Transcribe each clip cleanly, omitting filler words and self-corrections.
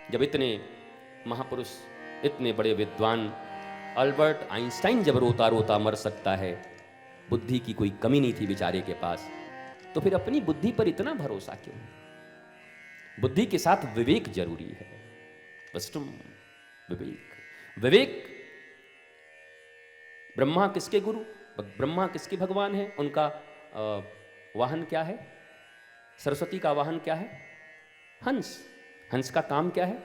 जब इतने महापुरुष, इतने बड़े विद्वान अल्बर्ट आइंस्टाइन जब रोता रोता मर सकता है, बुद्धि की कोई कमी नहीं थी बेचारे के पास, तो फिर अपनी बुद्धि पर इतना भरोसा क्यों? बुद्धि के साथ विवेक जरूरी है। वस्तुम विवेक। विवेक। ब्रह्मा किसके गुरु, ब्रह्मा किसके भगवान है? उनका वाहन क्या है? सरस्वती का वाहन क्या है? हंस। हंस का काम क्या है?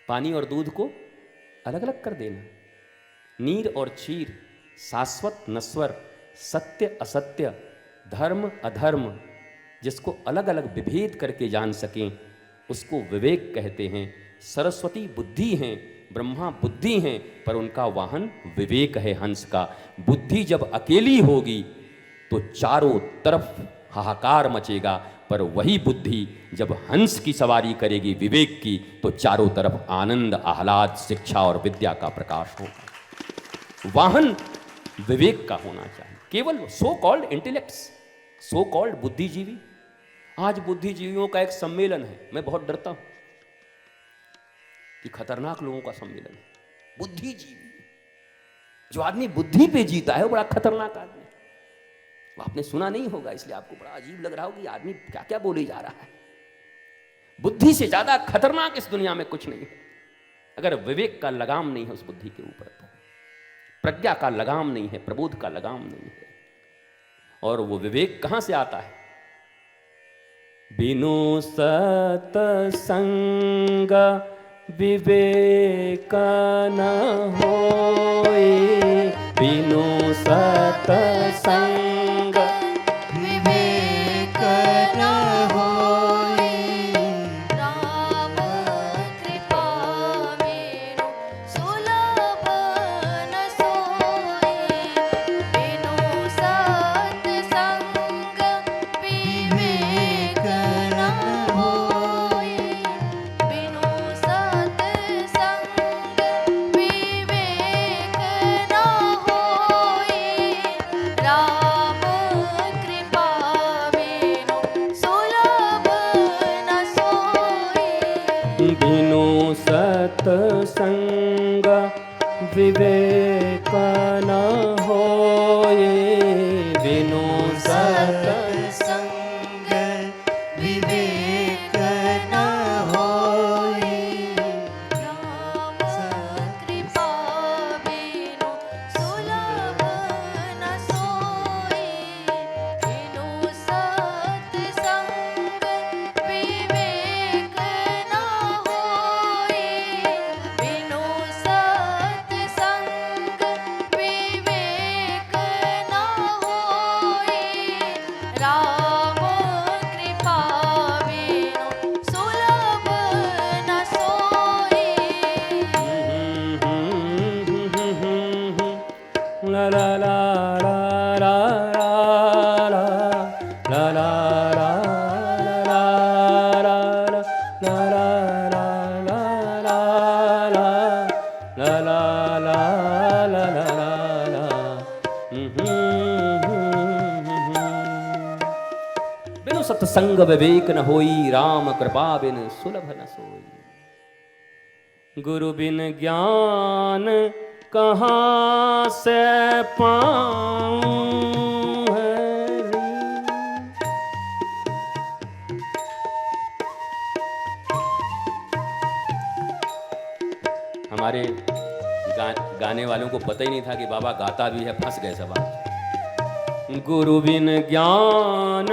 पानी और दूध को अलग अलग कर देना। नीर और क्षीर, शाश्वत नश्वर, सत्य असत्य, धर्म अधर्म, जिसको अलग अलग विभेद करके जान सकें, उसको विवेक कहते हैं। सरस्वती बुद्धि हैं, ब्रह्मा बुद्धि हैं, पर उनका वाहन विवेक है हंस का। बुद्धि जब अकेली होगी तो चारों तरफ हाहाकार मचेगा, पर वही बुद्धि जब हंस की सवारी करेगी विवेक की, तो चारों तरफ आनंद, आह्लाद, शिक्षा और विद्या का प्रकाश होगा। वाहन विवेक का होना चाहिए। केवल so called intellects, so called बुद्धिजीवी। आज बुद्धिजीवियों का एक सम्मेलन है, मैं बहुत डरता हूं कि खतरनाक लोगों का सम्मेलन है। बुद्धिजीवी, जो आदमी बुद्धि पे जीता है वो बड़ा खतरनाक आदमी। वो आपने सुना नहीं होगा, इसलिए आपको बड़ा अजीब लग रहा हो कि आदमी क्या क्या बोले जा रहा है। बुद्धि से ज्यादा खतरनाक इस दुनिया में कुछ नहीं है। अगर विवेक का लगाम नहीं है उस बुद्धि के ऊपर, तो प्रज्ञा का लगाम नहीं है, प्रबोध का लगाम नहीं है। और वो विवेक कहां से आता है? बिनु सतसंग विवेक न होए, बिनु सतसंग विवेक न होए, राम कृपा मेरु सुलभ न सोए, बिनु सत्संग विवेक न होए, बिनु सत्संग विवेक न होए, राम कृपा मेरु सुलभ न सोए। बिनु सतसंग विवेक न होए, बिनु सत्संग विवेक न होए, राम कृपा मेरु सुलभ न सोए, बिनु सत्संग विवेक न होए, बिनु सत्संग विवेक न होए, राम कृपा मेरु सुलभ न सोए। ला ला ला ला ला ला ला ला ला ला ला ला बिनु सत्संग विवेक न होई, राम कृपा बिन सुलभ न सोई। गुरु बिन ज्ञान कहाँ से पाऊं हरि। हमारे गाने वालों को पता ही नहीं था कि बाबा गाता भी है, फंस गए सब आज। गुरु बिन ज्ञान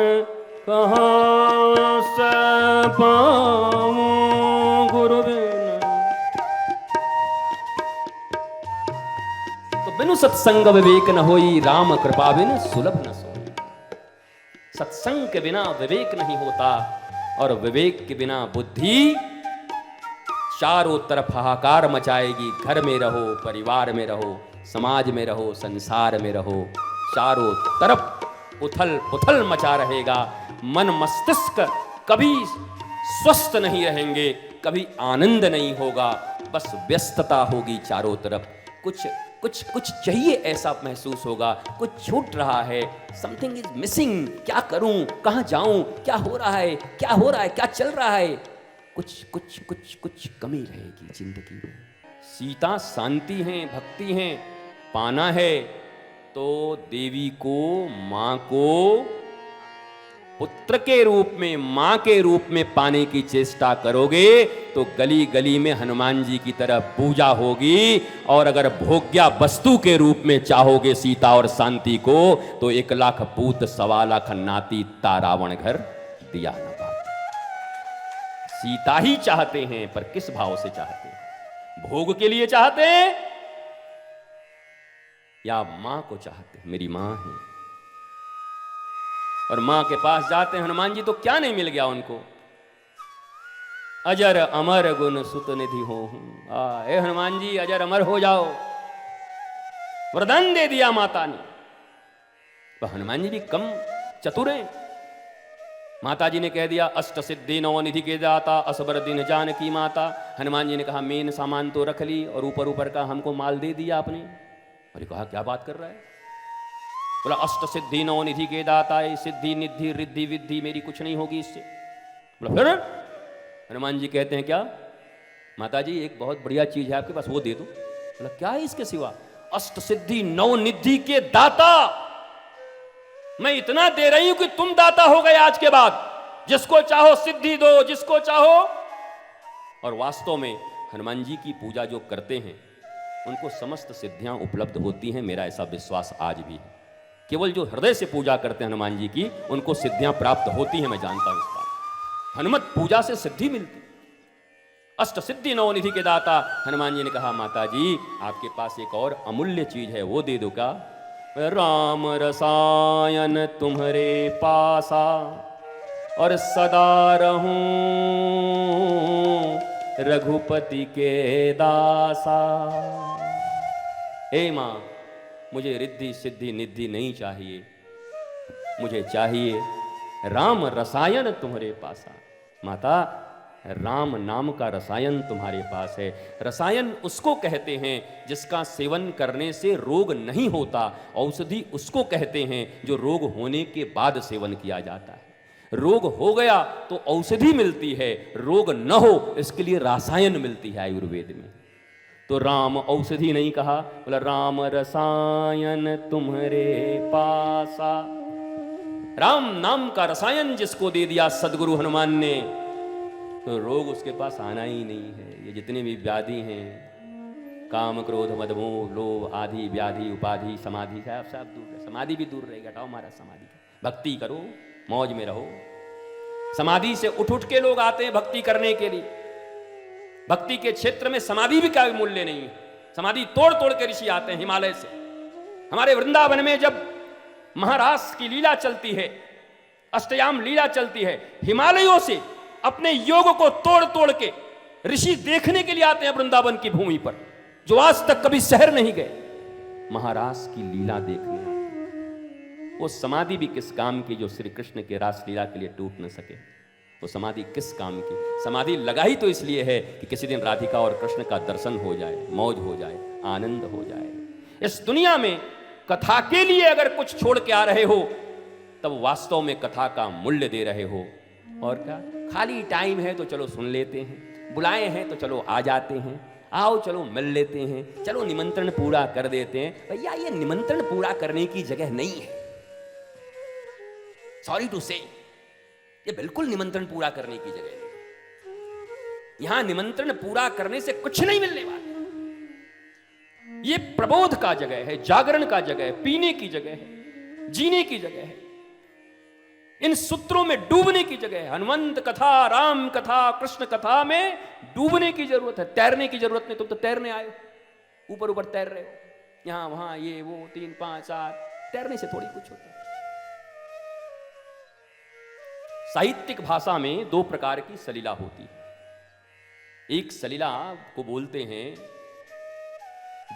कहाँ से पाऊं, गुरु बिन। तो बिनु सत्संग विवेक न होई, राम कृपा बिन सुलभ न सोई। सत्संग के बिना विवेक नहीं होता, और विवेक के बिना बुद्धि चारों तरफ हाहाकार मचाएगी। घर में रहो, परिवार में रहो, समाज में रहो, संसार में रहो, चारों तरफ उथल पुथल मचा रहेगा। मन मस्तिष्क कभी स्वस्थ नहीं रहेंगे, कभी आनंद नहीं होगा, बस व्यस्तता होगी चारों तरफ। कुछ कुछ कुछ चाहिए ऐसा महसूस होगा, कुछ छूट रहा है, समथिंग इज मिसिंग। क्या करूं, कहां जाऊं, क्या हो रहा है, क्या हो रहा है, क्या चल रहा है। कुछ कुछ कुछ कुछ कमी रहेगी जिंदगी में। सीता शांति हैं, भक्ति हैं, पाना है तो देवी को, मां को पुत्र के रूप में, मां के रूप में पाने की चेष्टा करोगे तो गली गली में हनुमान जी की तरह पूजा होगी। और अगर भोग्या वस्तु के रूप में चाहोगे सीता और शांति को तो 1 लाख पूत 1.25 लाख नाती तारावण घर दिया न पाती। सीता ही चाहते हैं, पर किस भाव से चाहते हैं? भोग के लिए चाहते हैं या मां को चाहते हैं? मेरी मां है। और मां के पास जाते हैं हनुमान जी तो क्या नहीं मिल गया उनको? अजर अमर गुण सुत निधि हो। हे हनुमान जी अजर अमर हो जाओ, वरदान दे दिया माता ने। तो हनुमान जी भी कम चतुर हैं। माता जी ने कह दिया अष्ट सिद्धि नौ निधि के दाता, असबर दिन जानकी माता। हनुमान जी ने कहा मेन सामान तो रख ली और ऊपर ऊपर का हमको माल दे दिया आपने। और कहा क्या बात कर रहा है? बोला अष्ट सिद्धि नौ निधि के दाता, सिद्धि निधि रिद्धि विद्धि मेरी कुछ नहीं होगी इससे। बोला फिर? हनुमान जी कहते हैं क्या? माता जी एक बहुत बढ़िया चीज है आपके पास, वो दे दो। बोला क्या है इसके सिवा? अष्ट सिद्धि नौ निधि के दाता। मैं इतना दे रही हूं कि तुम दाता हो गए आज के बाद। जिसको चाहो सिद्धि दो, जिसको चाहो। और वास्तव में हनुमान जी की पूजा जो करते हैं उनको समस्त सिद्धियां उपलब्ध होती हैं, मेरा ऐसा विश्वास आज भी है। केवल जो हृदय से पूजा करते हैं हनुमान जी की उनको सिद्धियां प्राप्त होती हैं, मैं जानता हूं इस बात। हनुमत पूजा से सिद्धि मिलती। अष्ट सिद्धि नौ निधि के दाता। हनुमान जी ने कहा माता जी आपके पास एक और अमूल्य चीज है, वो दे दो क्या? राम रसायन तुम्हारे पासा और सदा रहूं रघुपति के दासा। हे मां मुझे रिद्धि सिद्धि निधि नहीं चाहिए, मुझे चाहिए राम रसायन तुम्हारे पासा। माता राम नाम का रसायन तुम्हारे पास है। रसायन उसको कहते हैं जिसका सेवन करने से रोग नहीं होता। औषधि उसको कहते हैं जो रोग होने के बाद सेवन किया जाता है। रोग हो गया तो औषधि मिलती है, रोग न हो इसके लिए रसायन मिलती है आयुर्वेद में। तो राम औषधि नहीं कहा, बोला राम रसायन तुम्हारे पासा। राम नाम का रसायन जिसको दे दिया सदगुरु हनुमान ने तो रोग उसके पास आना ही नहीं है। ये जितने भी व्याधि हैं, काम क्रोध मद मोह लोभ आदि व्याधि उपाधि समाधि सब दूर है। समाधि भी दूर रहेगी, हटाओ हमारा समाधि का। भक्ति करो, मौज में रहो। समाधि से उठ उठ के लोग आते हैं भक्ति करने के लिए। भक्ति के क्षेत्र में समाधि भी का मूल्य नहीं है। समाधि तोड़ तोड़ के ऋषि आते हैं हिमालय से। हमारे वृंदावन में जब महारास की लीला चलती है, अष्टयाम लीला चलती है, हिमालयों से अपने योग को तोड़ तोड़ के ऋषि देखने के लिए आते हैं वृंदावन की भूमि पर, जो आज तक कभी शहर नहीं गए। महारास की लीला देखने आते हैं। वो समाधि भी किस काम की जो श्री कृष्ण के रास लीला के लिए टूट न सके। वो समाधि किस काम की? समाधि लगाई तो इसलिए है कि किसी दिन राधिका और कृष्ण का दर्शन हो जाए, मौज हो जाए, आनंद हो जाए। इस दुनिया में कथा के लिए अगर कुछ छोड़ के आ रहे हो तब वास्तव में कथा का मूल्य दे रहे हो। और क्या खाली टाइम है तो चलो सुन लेते हैं, बुलाए हैं तो चलो आ जाते हैं, आओ चलो मिल लेते हैं, चलो निमंत्रण पूरा कर देते हैं। भैया ये निमंत्रण पूरा करने की जगह नहीं है। सॉरी टू से, ये बिल्कुल निमंत्रण पूरा करने की जगह नहीं। यहां निमंत्रण पूरा करने से कुछ नहीं मिलने वाला। ये प्रबोध का जगह है, जागरण का जगह है, पीने की जगह है, जीने की जगह है, इन सूत्रों में डूबने की जगह है। हनुमंत कथा, राम कथा, कृष्ण कथा में डूबने की जरूरत है, तैरने की जरूरत नहीं। तुम तो तैरने आए हो, ऊपर ऊपर तैर रहे हो, यहां वहां ये वो 3 5 8। तैरने से थोड़ी कुछ होता है। साहित्यिक भाषा में 2 प्रकार की सलीला होती है। एक सलीला को बोलते हैं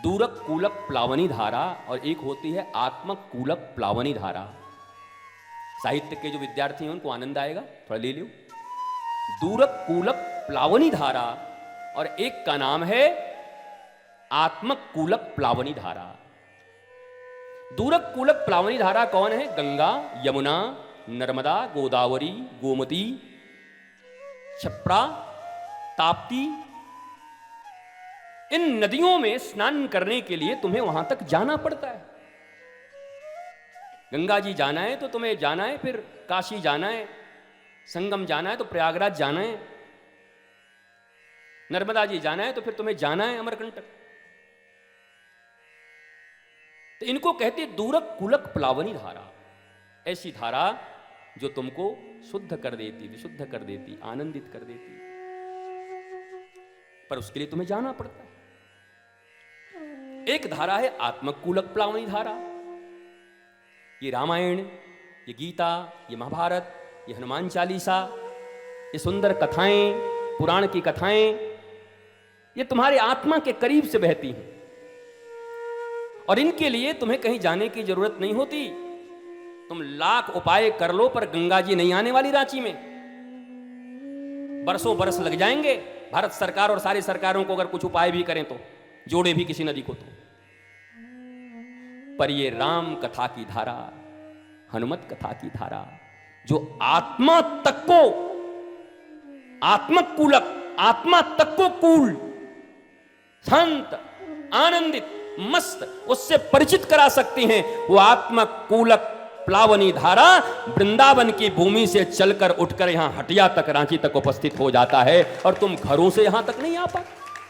दूरक कूलक प्लावनी धारा और एक होती है आत्मक कूलक प्लावनी धारा। साहित्य के जो विद्यार्थी हैं उनको आनंद आएगा, थोड़ा ले लो। दूरक कूलक प्लावनी धारा और एक का नाम है आत्मक कूलक प्लावनी धारा। दूरक कूलक प्लावनी धारा कौन है? गंगा, यमुना, नर्मदा, गोदावरी, गोमती, क्षिप्रा ताप्ती, इन नदियों में स्नान करने के लिए तुम्हें वहां तक जाना पड़ता है। गंगा जी जाना है तो तुम्हें जाना है, फिर काशी जाना है, संगम जाना है तो प्रयागराज जाना है, नर्मदा जी जाना है तो फिर तुम्हें जाना है अमरकंटक। तो इनको कहते दूरक कुलक प्लावनी धारा, ऐसी धारा जो तुमको शुद्ध कर देती, विशुद्ध कर देती, आनंदित कर देती, पर उसके लिए तुम्हें जाना पड़ता है। एक धारा है आत्मकूलक प्लावनी धारा। ये रामायण, ये गीता, ये महाभारत, ये हनुमान चालीसा, ये सुंदर कथाएं, पुराण की कथाएं, ये तुम्हारे आत्मा के करीब से बहती हैं और इनके लिए तुम्हें कहीं जाने की जरूरत नहीं होती। तुम लाख उपाय कर लो पर गंगा जी नहीं आने वाली रांची में। बरसों बरस लग जाएंगे। भारत सरकार और सारी सरकारों को अगर कुछ उपाय भी करें तो, जोड़े भी किसी नदी को तो, पर ये राम कथा की धारा, हनुमत कथा की धारा, जो आत्मा तक को, आत्मकूलक, आत्मा तक को कूल, शांत, आनंदित, मस्त, उससे परिचित करा सकती हैं, वो आत्मकूलक प्लावनी धारा वृंदावन की भूमि से चलकर उठकर यहां हटिया तक, रांची तक उपस्थित हो जाता है और तुम घरों से यहां तक नहीं आ पाते।